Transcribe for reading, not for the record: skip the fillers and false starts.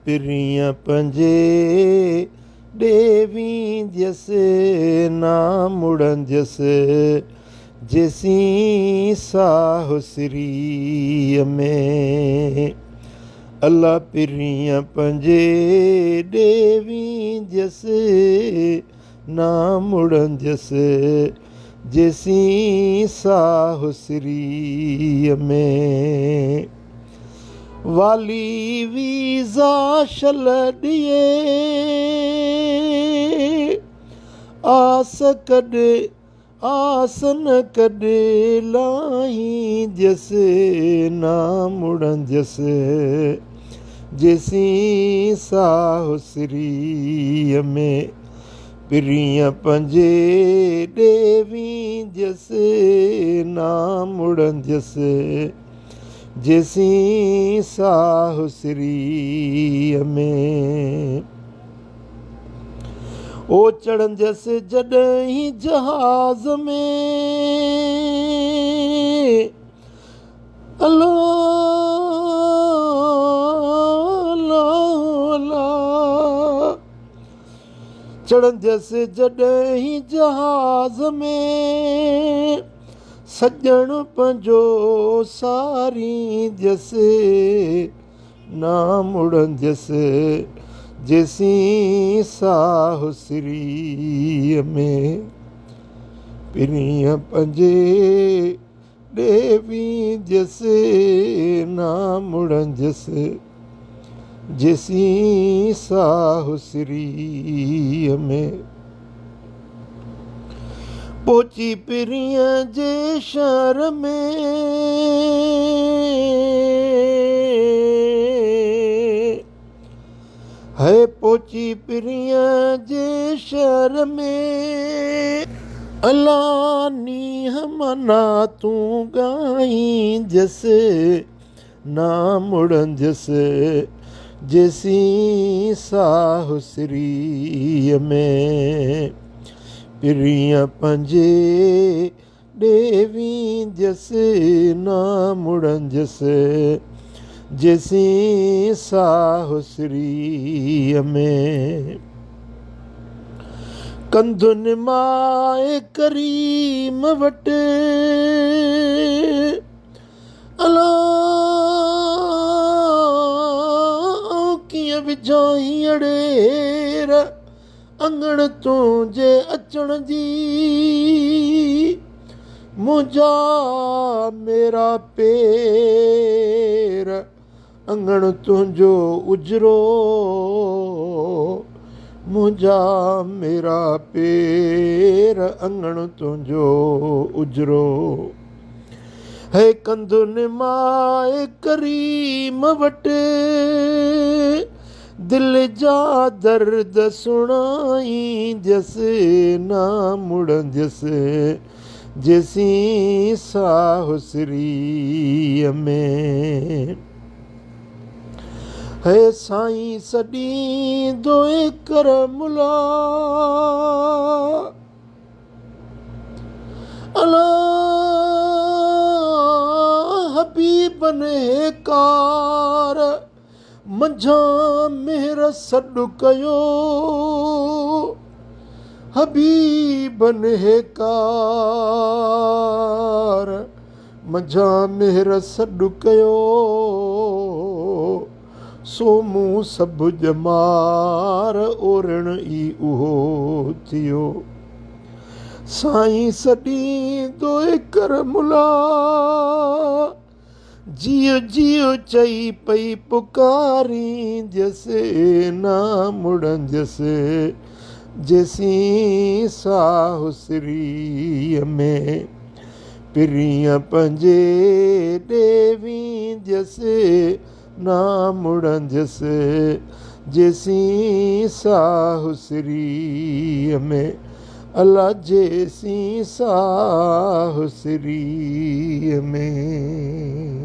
पिरियां पंजे ॾेवींदस ना मुड़ंदस जेसी साहु सिरीअ में। अल्लाह पिरियां पंजे ॾेवींदस ना मुड़ंदस जेसी साहु सिरीअ में। वाली वीज़ा शल ॾिए आस कॾे आसन कॾे लाहींदस ना मुड़ंदस जेसी साहु सिरीअ में। पिरियां पंजे ॾेवींदस ना मुड़ंदस जेसी साहु सिरीअ में। ओ चढ़ंदस जॾहिं जहाज़ में अल्लाह अल्लाह अल्लाह। चढ़ंदस जॾहिं जहाज़ में सॼण पंहिंजो सारींदस ना मुड़ंदस जेसी साहु सिरीअ में। पिरियां पंजे ॾेवींदस ना मुड़ंदस जेसी साहु सिरीअ में। पहुची पिरियां जे शहर में है पहुची पिरियां जे शहर में। अल्लाह नीह मना तूं ॻाईंदस ना मुड़ंदस जेसी साहु सिरीअ में। पिरियां पंजे ॾेवींदस ना मुड़ंदस जेसी साहु सिरीअ में। कंधुनि माए करीम वटि अल्लाह कीअं विझां हींअर अंगण तुंहिंजे अचण जी। मुंहिंजा मेरा पेर अंगण तुंहिंजो उजरो। मुंहिंजा मेरा पेर अंगण तुंहिंजो उजरो। है कंधुनि माए करीम वटि दिलि जा दर्द सुणाईंदस ना मुड़ंदस जेसी साहु सिरीअ में। है साईं सॾी दोए कर मुला अल्लाह हबीबन हे कार मंझां मेहर सॾु कयो। हबीबन हे कार मंझां मेहर सॾु कयो। सोमूं सभु ॼमार ओरण ई उहो थियो। साईं सॾी दोए कर मुला जियो जियो चई पई पुकारींदस ना मुड़ंदस जेसी साहु सिरीअ में। पिरियां पंजे ॾेवींदस ना मुड़ंदस जेसी साहु सिरीअ में। अल्लाह जेसी साहु सिरीअ में।